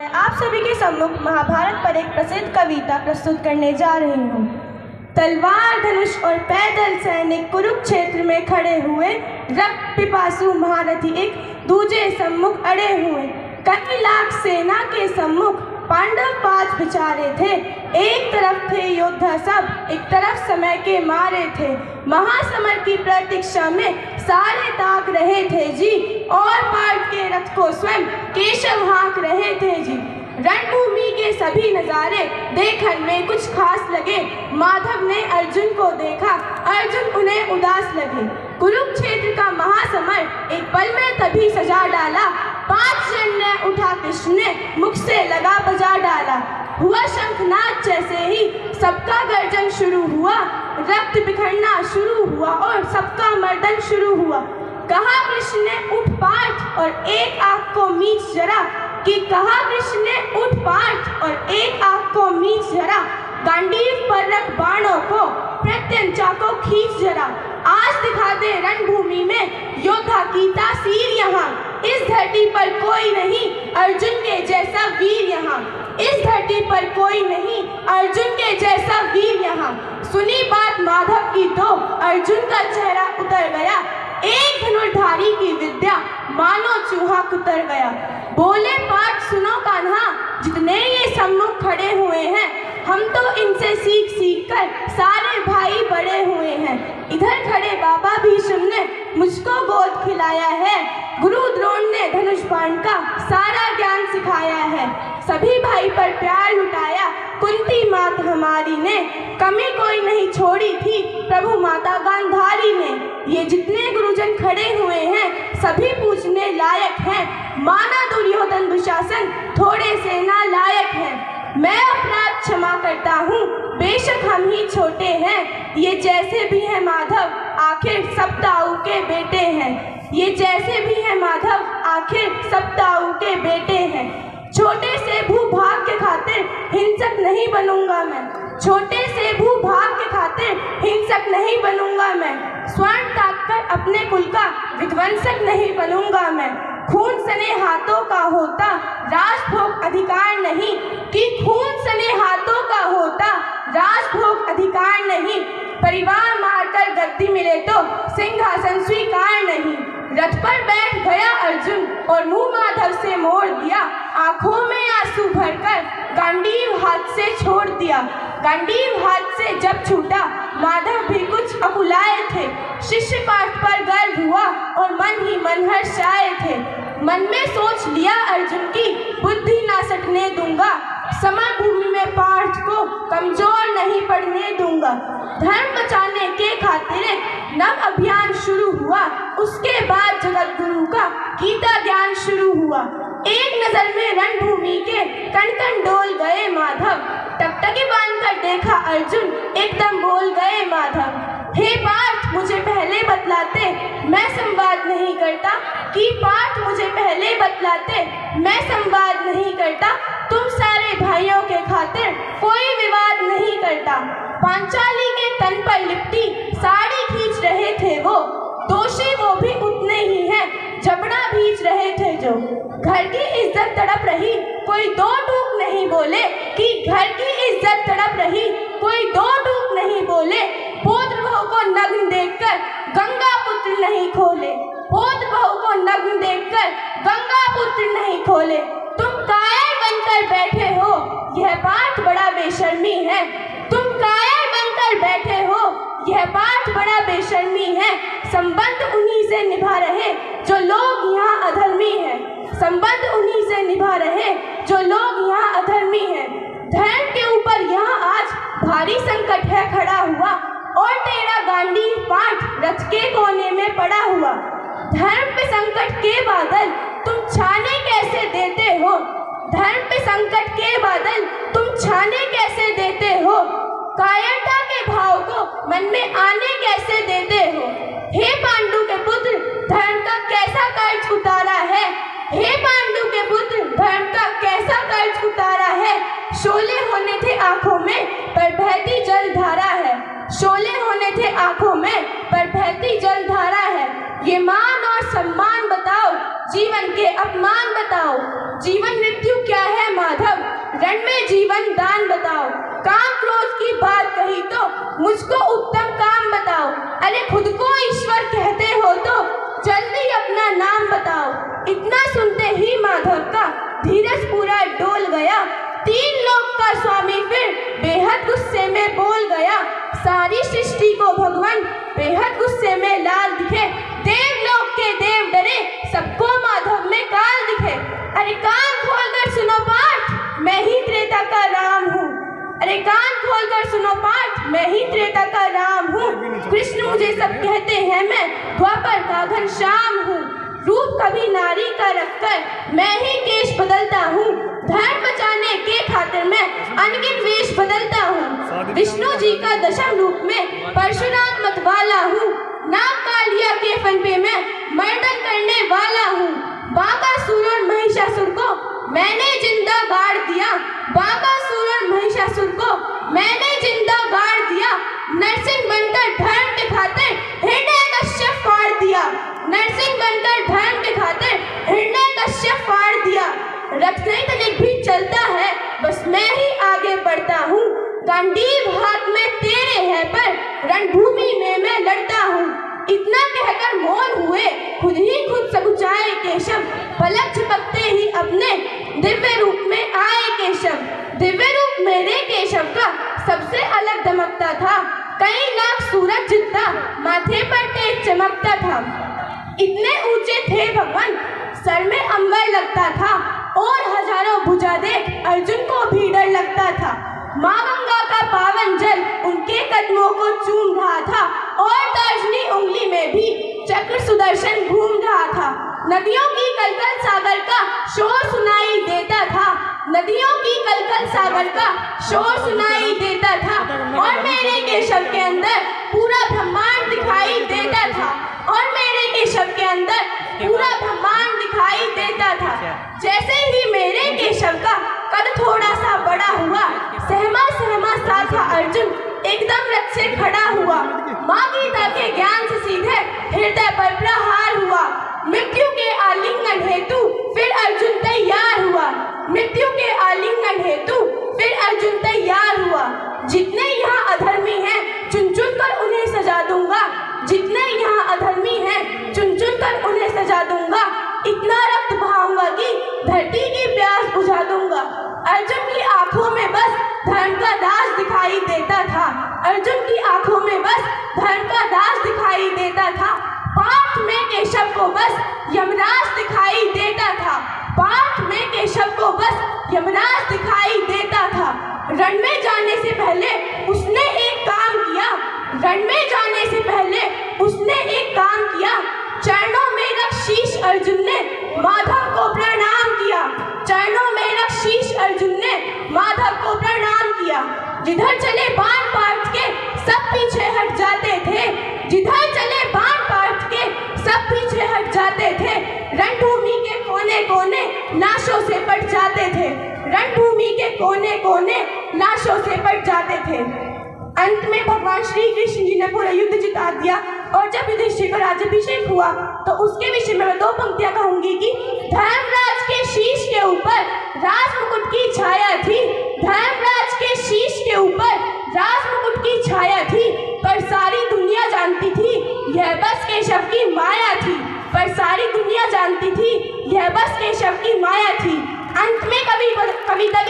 आप सभी के सम्मुख महाभारत पर एक प्रसिद्ध कविता प्रस्तुत करने जा रही हूँ। तलवार धनुष और पैदल सैनिक कुरुक्षेत्र में खड़े हुए, रक्त पिपासु महारथी एक दूजे सम्मुख अड़े हुए। कई लाख सेना के सम्मुख पांडव 5 बिचारे थे। एक तरफ थे योद्धा सब, एक तरफ समय के मारे थे। महासमर की प्रतीक्षा में सारे ताक रहे थे जी, और पार्ट के रथ को स्वयं केशव हाँक रहे थे जी। रणभूमि के सभी नजारे देखने में कुछ खास लगे। माधव ने अर्जुन को देखा, अर्जुन उन्हें उदास लगे। कुरुक्षेत्र का महासमर एक पल में तभी सजा डाला। 5 जन ने उठा कृष्ण ने मुख से लगा बजा डाला। हुआ शंखनाद जैसे ही सबका गर्जन शुरू हुआ, रक्त बिखरना शुरू हुआ और सबका मर्दन शुरू हुआ। कहा कृष्ण ने उठ पाठ और एक आंख को मीच जरा, कि कहा कृष्ण ने उठ पाठ और एक आंख को मीच जरा। गांडीव पर रख बाणों को, प्रत्यंचा को खींच जरा। आज दिखा दे रणभूमि में योद्धा की तासीर यहाँ। इस धरती पर कोई नहीं अर्जुन के जैसा वीर यहाँ। इस धरती पर कोई नहीं अर्जुन के जैसा वीर यहाँ। सुनी बात माधव की तो अर्जुन का चेहरा उतर गया। एक धनुर्धारी की विद्या मानो चूहा कुतर गया। बोले पाठ सुनो कान्हा, जितने ये सम्मुख खड़े हुए हैं, हम तो इनसे सीख सीख कर सारे भाई बड़े हुए हैं। इधर खड़े बाबा भीष्म ने मुझको गोद खिलाया है। गुरु द्रोण ने धनुष बाण का सारा ज्ञान सिखाया है। सभी भाई पर प्यार लुटाया कुंती मात हमारी ने। कमी कोई नहीं छोड़ी थी प्रभु माता गांधारी ने। ये जितने गुरुजन खड़े हुए हैं सभी पूछने लायक हैं। माना दुर्योधन दुशासन थोड़े से ना लायक हैं। मैं अपराध क्षमा करता हूँ, बेशक हम ही छोटे हैं। ये जैसे भी हैं माधव आखिर सब ताऊ के बेटे हैं। ये जैसे भी हैं माधव आखिर सब ताऊ के बेटे हैं। छोटे से भूभाग के खातिर हिंसक नहीं बनूंगा मैं। छोटे से भूभाग के खातिर हिंसक नहीं बनूंगा मैं। स्वर्ण ताक कर अपने कुल का विध्वंसक नहीं बनूंगा मैं। खून सने हाथों का होता राजभोग अधिकार नहीं, कि खून सने हाथों का होता राजभोग अधिकार नहीं। परिवार मारकर गद्दी मिले तो सिंहासन स्वीकार नहीं। रथ पर बैठ गया अर्जुन और मुंह माधव से मोड़ दिया। आंखों में आंसू भरकर गांडीव हाथ से छोड़ दिया। गांडीव हाथ से जब छूटा माधव भी कुछ अकुलाए थे। शिष्य पाठ पर गर्व हुआ और मन ही मन हर्षाए थे। मन में सोच लिया अर्जुन की बुद्धि ना सटने दूंगा। समर भूमि में पाठ को कमजोर नहीं पड़ने दूंगा। धर्म बचाने के खातिर नव अभियान शुरू हुआ। उसके बाद जगत गुरु का गीता ज्ञान शुरू हुआ। एक नजर में रणभूमि के कण कण डोल गए माधव। टकटकी बांधकर देखा अर्जुन, एकदम बोल गए माधव। हे पार्थ मुझे पहले बतलाते, मैं संवाद नहीं करता। कि पार्थ मुझे पहले बतलाते, मैं संवाद नहीं करता। तुम सारे भाइयों के खातिर कोई विवाद नहीं करता। पांचाली के तन पर लिपटी साड़ी खींच रहे थे वो। दोषी वो भी उतने ही हैं, जबड़ा भींच रहे थे जो। घर की इज्जत तड़प रही, कोई दो टूक नहीं बोले। कि घर की इज्जत तड़प रही, कोई दो टूक नहीं बोले। पौत्र बहू को नग्न देखकर गंगा पुत्र नहीं खोले। पौत्र बहू को नग्न देखकर गंगा पुत्र नहीं खोले। तुम कायर बनकर बैठे हो, यह बात बड़ा बेशर्मी है। तुम कायर बनकर बैठे हो, यह बात बड़ा बेशर्मी है। संबंध उन्हीं से निभा रहे जो लोग यहाँ अधर्मी हैं। संबंध उन्हीं से निभा रहे जो लोग यहाँ अधर्मी हैं। धर्म के ऊपर यहाँ आज भारी संकट है खड़ा हुआ, और तेरा गांडीव पाठ रथ के कोने में पड़ा हुआ। धर्म पे संकट के बादल तुम छाने कैसे देते हो। धर्म पे संकट के बादल तुम छाने कैसे देते हो। कायरता के भाव को मन में आने कैसे देते हो। हे पांडु के पुत्र, धर्म का कैसा कर्ज उतारा है। हे पांडु के पुत्र, धर्म का कैसा कर्ज उतारा है। शोले होने थे आंखों में पर बहती जल धारा है। शोले होने थे आंखों में पर बहती जल धारा है। ये मान और सम्मान बताओ, जीवन के अपमान बताओ। जीवन मृत्यु क्या है जीवन दान बताओ। काम क्रोध की बात कही तो मुझको उत्तम काम बताओ। अरे खुद को ईश्वर कहते हो तो जल्दी अपना नाम बताओ। इतना सुनते ही माधव का धीरज पूरा डोल गया। तीन लोक का स्वामी फिर बेहद गुस्से में बोल गया। सारी सृष्टि को भगवान बेहद गुस्से में लाल दिखे। देवलोक के देव डरे, सबको माधव में काल दिखे। अरे कान खोलकर सुनो पाठ, मैं ही त्रेता का राम हूँ। अरे कान खोलकर सुनो पाठ, मैं ही त्रेता का राम हूँ। कृष्ण मुझे सब कहते हैं, मैं द्वापर का घनश्याम हूँ। रूप कभी नारी का रखकर मैं ही केश बदलता हूँ। धर्म बचाने के खातिर मैं अनगिन वेश बदलता हूँ। विष्णु जी का दशम रूप में परशुराम मत वाला हूँ। नाग कालिया के फन पे मैं मर्दन करने वाला हूँ। बाकासुर और महिषासुर को मैंने जिंदा गाड़ दिया। बाकासुर और महिषासुर को मैंने जिंदा गाड़ दिया। नरसिंह बनकर धर्म के खातिर हृदय कश्यप फाड़ दिया। नरसिंह बनकर धर्म के खातिर हृदय कश्यप फाड़ दिया। रक्षण तनिक भी चलता है, बस मैं ही आगे बढ़ता हूँ। गांडीव हाथ में तेरे है, पर रणभूमि में मैं लड़ता हूँ। इतना कहकर मौन हुए, खुद ही खुद सकुचाए केशव। पलक झपकते ही अपने दिव्य रूप में आए केशव। दिव्य रूप मेरे केशव का सबसे अलग दमकता था। कई लाख सूरज जितना माथे पर तेज चमकता था। इतने ऊंचे थे भगवान, सर में अंबर लगता था। और हजारों भुजा देख अर्जुन को भी डर लगता था। माँ गंगा का पावन जल उनके कदमों को चूम रहा था। और तर्जनी उंगली में भी चक्र सुदर्शन घूम रहा था। नदियों की कलकल सागर का शोर सुनाई देता था। नदियों की कलकल सागर का शोर सुनाई देता था। और मेरे केशव के अंदर पूरा ब्रह्मांड दिखाई देता था। और मेरे केशव के अंदर पूरा ब्रह्मांड दिखाई देता था। जैसे ही मेरे केशव का कद थोड़ा सा बड़ा हुआ, सहमा सहमा सा था अर्जुन एकदम रथ से खड़ा हुआ। माँ गीता के ज्ञान से सीधे हृदय पर प्रहार हुआ। मृत्यु के आलिंगन हेतु फिर अर्जुन तैयार हुआ। मृत्यु के आलिंगन हेतु फिर अर्जुन तैयार हुआ। जितने यहाँ अधर्मी हैं, चुन चुन कर उन्हें सजा दूंगा। जितने यहाँ अधर्मी हैं, चुन चुन कर उन्हें सजा दूंगा। इतना रक्त बहाऊंगा कि धरती की प्यास बुझा दूंगा। अर्जुन की आंखों में बस धर्म का दास दिखाई देता था। अर्जुन की आंखों में बस धर्म का दास दिखाई देता था। पार्थ में केशव को बस यमराज दिखाई देता था। पार्थ में केशव को बस यमराज दिखाई देता था। रण में जाने से पहले उसने एक काम किया। रण में जाने से पहले उसने एक काम किया। चरणों में रख शीश अर्जुन ने माधव को प्रणाम किया। चरणों में रख शीश अर्जुन ने माधव को प्रणाम किया। जिधर चले बाण पार्थ के सब पीछे हट जाते थे। जिधर चले बाण पार्थ के सब पीछे हट जाते थे। रणभूमि के कोने कोने लाशों से पट जाते थे। रणभूमि के कोने कोने लाशों से पट जाते थे। अंत में भगवान श्री कृष्ण जी ने पूरा युद्ध जिता दिया। और जब युधिष्ठिर का राज्याभिषेक हुआ तो उसके विषय में मैं दो पंक्तियां कहूंगी कि धर्मराज के शीश के ऊपर राज मुकुट की छाया थी। धर्मराज के शीश के ऊपर राज मुकुट की छाया थी। पर सारी दुनिया जानती थी यह बस केशव की माया थी। पर सारी दुनिया जानती थी यह बस केशव की माया थी। अंत में कविता